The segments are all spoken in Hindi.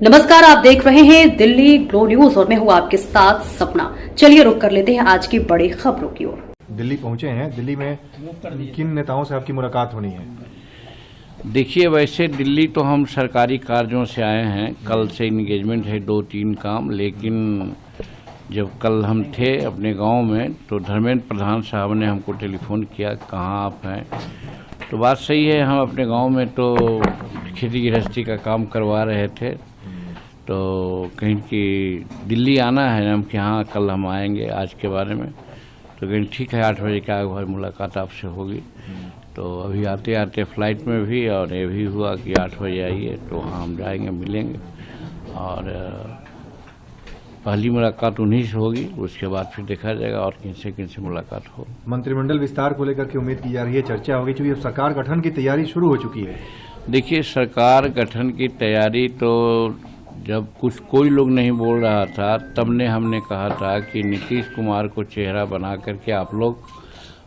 नमस्कार, आप देख रहे हैं दिल्ली ग्लो न्यूज और मैं हूं आपके साथ सपना। चलिए रुक कर लेते हैं आज की बड़ी खबरों की ओर। दिल्ली पहुंचे हैं, दिल्ली में किन नेताओं से आपकी मुलाकात होनी है? देखिए, वैसे दिल्ली तो हम सरकारी कार्यों से आए हैं। कल से इंगेजमेंट है 2-3 काम, लेकिन जब कल हम थे अपने गांव में तो धर्मेंद्र प्रधान साहब ने हमको टेलीफोन किया, कहाँ आप हैं? तो बात सही है, हम अपने गांव में तो खेती गृहस्थी का काम करवा रहे थे, तो कहीं कि दिल्ली आना है हम कि हाँ कल हम आएंगे आज के बारे में। तो कहीं ठीक है, 8 बजे के आगे मुलाकात आपसे होगी। तो अभी आते आते फ्लाइट में भी और ये भी हुआ कि 8 बजे आइए, तो हाँ हम जाएंगे, मिलेंगे। और पहली मुलाकात उन्हीं से होगी, उसके बाद फिर देखा जाएगा और किनसे मुलाकात हो। मंत्रिमंडल विस्तार को लेकर के उम्मीद की जा रही है, चर्चा होगी, क्योंकि अब सरकार गठन की तैयारी शुरू हो चुकी है। देखिए, सरकार गठन की तैयारी तो जब कोई लोग नहीं बोल रहा था, तब ने हमने कहा था कि नीतीश कुमार को चेहरा बना करके आप लोग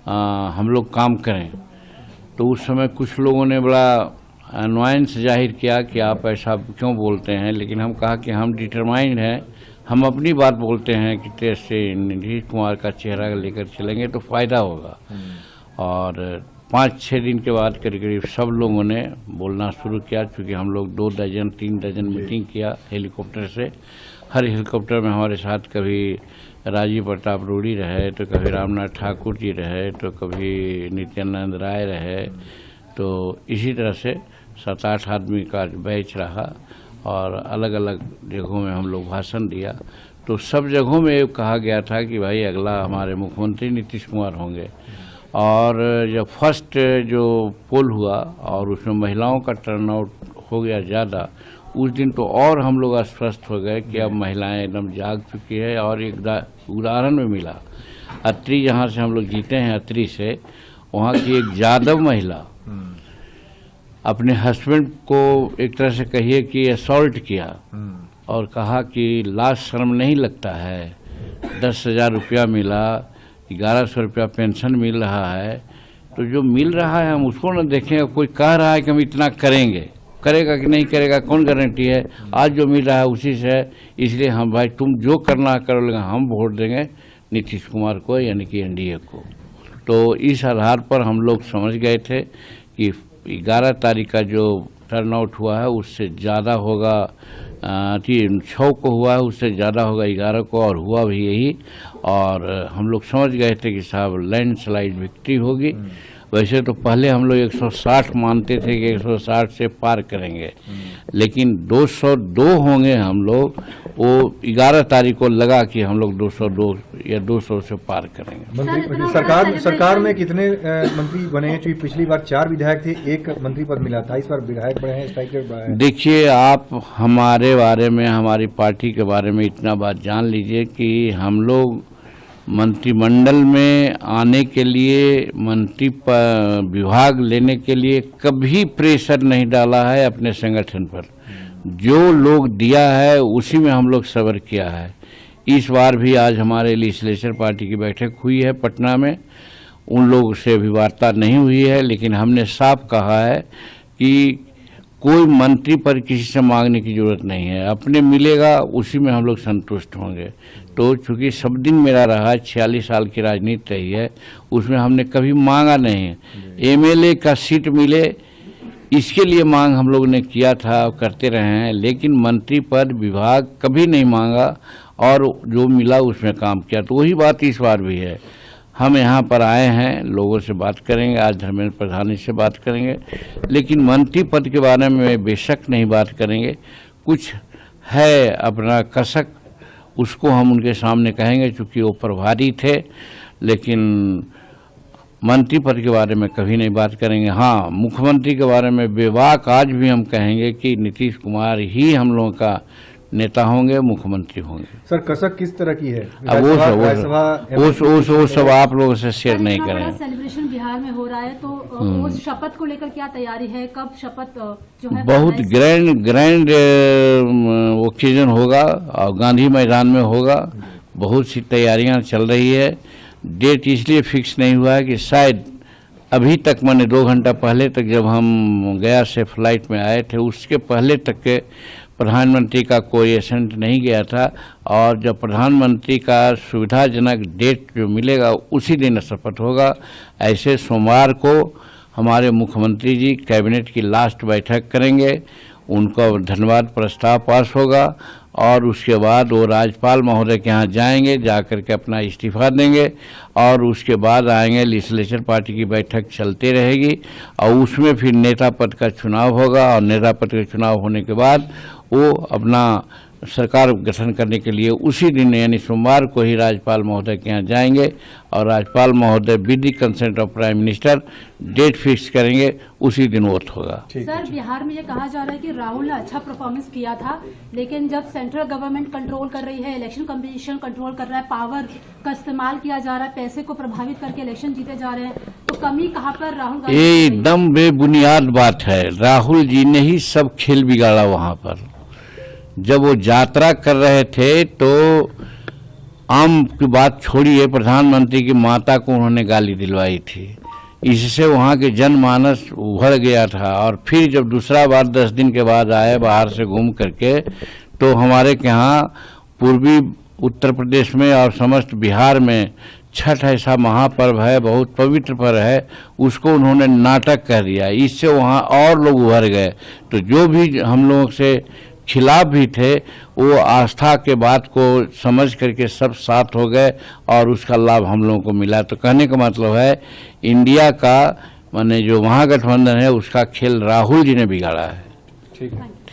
हम लोग काम करें। तो उस समय कुछ लोगों ने बड़ा अनवायंस जाहिर किया कि आप ऐसा क्यों बोलते हैं, लेकिन हम कहा कि हम डिटरमाइंड हैं, हम अपनी बात बोलते हैं कि टेस्ट से नीतीश कुमार का चेहरा लेकर चलेंगे तो फायदा होगा। और 5-6 दिन के बाद करीब सब लोगों ने बोलना शुरू किया, क्योंकि हम लोग 2-3 डजन मीटिंग किया हेलीकॉप्टर से। हर हेलीकॉप्टर में हमारे साथ कभी राजीव प्रताप रूडी रहे, तो कभी रामनाथ ठाकुर जी रहे, तो कभी नित्यानंद राय रहे। तो इसी तरह से 7-8 आदमी का बैच रहा और अलग अलग जगहों में हम लोग भाषण दिया। तो सब जगहों में कहा गया था कि भाई अगला हमारे मुख्यमंत्री नीतीश कुमार होंगे। और जब फर्स्ट जो पोल हुआ और उसमें महिलाओं का टर्नआउट हो गया ज़्यादा, उस दिन तो और हम लोग आश्वस्त हो गए कि अब महिलाएं एकदम जाग चुकी है। और एक उदाहरण में मिला, अत्री जहाँ से हम लोग जीते हैं, अत्री से, वहाँ की एक यादव महिला अपने हस्बैंड को एक तरह से कहिए कि असॉल्ट किया और कहा कि लाज शर्म नहीं लगता है, 10,000 रुपया मिला, 1100 रुपया पेंशन मिल रहा है, तो जो मिल रहा है हम उसको न देखें। कोई कह रहा है कि हम इतना करेंगे, करेगा कि नहीं करेगा कौन गारंटी है? आज जो मिल रहा है उसी से है। इसलिए हम भाई तुम जो करना करो, लेकिन हम वोट देंगे नीतीश कुमार को, यानी कि एनडीए को। तो इस आधार पर हम लोग समझ गए थे कि 11 तारीख का जो टर्नआउट हुआ है उससे ज़्यादा होगा, 6 को हुआ है उससे ज़्यादा होगा 11 को, और हुआ भी यही। और हम लोग समझ गए थे कि साहब लैंडस्लाइड विक्ट्री होगी। वैसे तो पहले हम लोग 160 मानते थे कि 160 से पार करेंगे, लेकिन 202 होंगे हम लोग। वो 11 तारीख को लगा कि हम लोग 202 या 200 से पार करेंगे। सरकार में कितने मंत्री बने हैं? क्योंकि पिछली बार 4 विधायक थे, 1 मंत्री पद मिला था, इस बार विधायक बढ़े हैं, स्ट्राइक रेट बढ़ा है। देखिए, आप हमारे बारे में, हमारी पार्टी के बारे में इतना बात जान लीजिए कि हम लोग मंत्रिमंडल में आने के लिए, मंत्री विभाग लेने के लिए कभी प्रेशर नहीं डाला है अपने संगठन पर। जो लोग दिया है उसी में हम लोग सब्र किया है। इस बार भी आज हमारे लेजिस्लेचर पार्टी की बैठक हुई है पटना में, उन लोगों से अभी वार्ता नहीं हुई है, लेकिन हमने साफ कहा है कि कोई मंत्री पर किसी से मांगने की जरूरत नहीं है, अपने मिलेगा उसी में हम लोग संतुष्ट होंगे। तो चूंकि सब दिन मेरा रहा, 46 साल की राजनीति रही है, उसमें हमने कभी मांगा नहीं है। एमएलए का सीट मिले इसके लिए मांग हम लोग ने किया था, करते रहे हैं, लेकिन मंत्री पद विभाग कभी नहीं मांगा और जो मिला उसमें काम किया। तो वही बात इस बार भी है। हम यहाँ पर आए हैं, लोगों से बात करेंगे, आज धर्मेंद्र प्रधान से बात करेंगे, लेकिन मंत्री पद के बारे में बेशक नहीं बात करेंगे। कुछ है अपना कसक, उसको हम उनके सामने कहेंगे, चूँकि वो प्रभारी थे, लेकिन मंत्री पद के बारे में कभी नहीं बात करेंगे। हाँ, मुख्यमंत्री के बारे में बेबाक आज भी हम कहेंगे कि नीतीश कुमार ही हम लोगों का नेता होंगे, मुख्यमंत्री होंगे। सर, कसक किस तरह की है? अब वो सब आप लोगों से शेयर नहीं करेंगे। सेलिब्रेशन बिहार में हो रहा है, तो उस शपथ को लेकर क्या तैयारी है? कब शपथ जो है? बहुत ग्रैंड ओकेजन होगा और गांधी मैदान में होगा। बहुत सी तैयारियां चल रही है। डेट इसलिए फिक्स नहीं हुआ है कि शायद अभी तक, मैंने 2 घंटा पहले तक जब हम गया से फ्लाइट में आए थे, उसके पहले तक के प्रधानमंत्री का कोई एसेंट नहीं गया था, और जब प्रधानमंत्री का सुविधाजनक डेट जो मिलेगा उसी दिन शपथ होगा। ऐसे सोमवार को हमारे मुख्यमंत्री जी कैबिनेट की लास्ट बैठक करेंगे, उनका धन्यवाद प्रस्ताव पास होगा और उसके बाद वो राज्यपाल महोदय के यहाँ जाएंगे, जाकर के अपना इस्तीफा देंगे और उसके बाद आएंगे। लेजिस्लेचर पार्टी की बैठक चलती रहेगी और उसमें फिर नेता पद का चुनाव होगा और नेता पद का चुनाव होने के बाद वो अपना सरकार गठन करने के लिए उसी दिन यानी सोमवार को ही राज्यपाल महोदय के यहाँ जाएंगे और राज्यपाल महोदय with the consent of prime minister date fix करेंगे, उसी दिन वोट होगा। सर, बिहार में ये कहा जा रहा है कि राहुल ने अच्छा परफॉर्मेंस किया था, लेकिन जब सेंट्रल गवर्नमेंट कंट्रोल कर रही है, इलेक्शन कमीशन कंट्रोल कर रहा है, पावर का इस्तेमाल किया जा रहा है, पैसे को प्रभावित करके इलेक्शन जीते जा रहे हैं, तो कमी कहाँ पर राहुल गांधी? ये एकदम बेबुनियाद बात है। राहुल जी ने ही सब खेल बिगाड़ा। वहां पर जब वो यात्रा कर रहे थे तो आम की बात छोड़िए, प्रधानमंत्री की माता को उन्होंने गाली दिलवाई थी, इससे वहाँ के जनमानस उभर गया था। और फिर जब दूसरा बार 10 दिन के बाद आए बाहर से घूम करके, तो हमारे यहाँ पूर्वी उत्तर प्रदेश में और समस्त बिहार में छठ ऐसा महापर्व है, बहुत पवित्र पर्व है, उसको उन्होंने नाटक कह दिया। इससे वहाँ और लोग उभर गए। तो जो भी हम लोगों से खिलाफ भी थे वो आस्था के बात को समझ करके सब साथ हो गए और उसका लाभ हम लोगों को मिला। तो कहने का मतलब है इंडिया का माने जो महागठबंधन है उसका खेल राहुल जी ने बिगाड़ा है। ठीक है।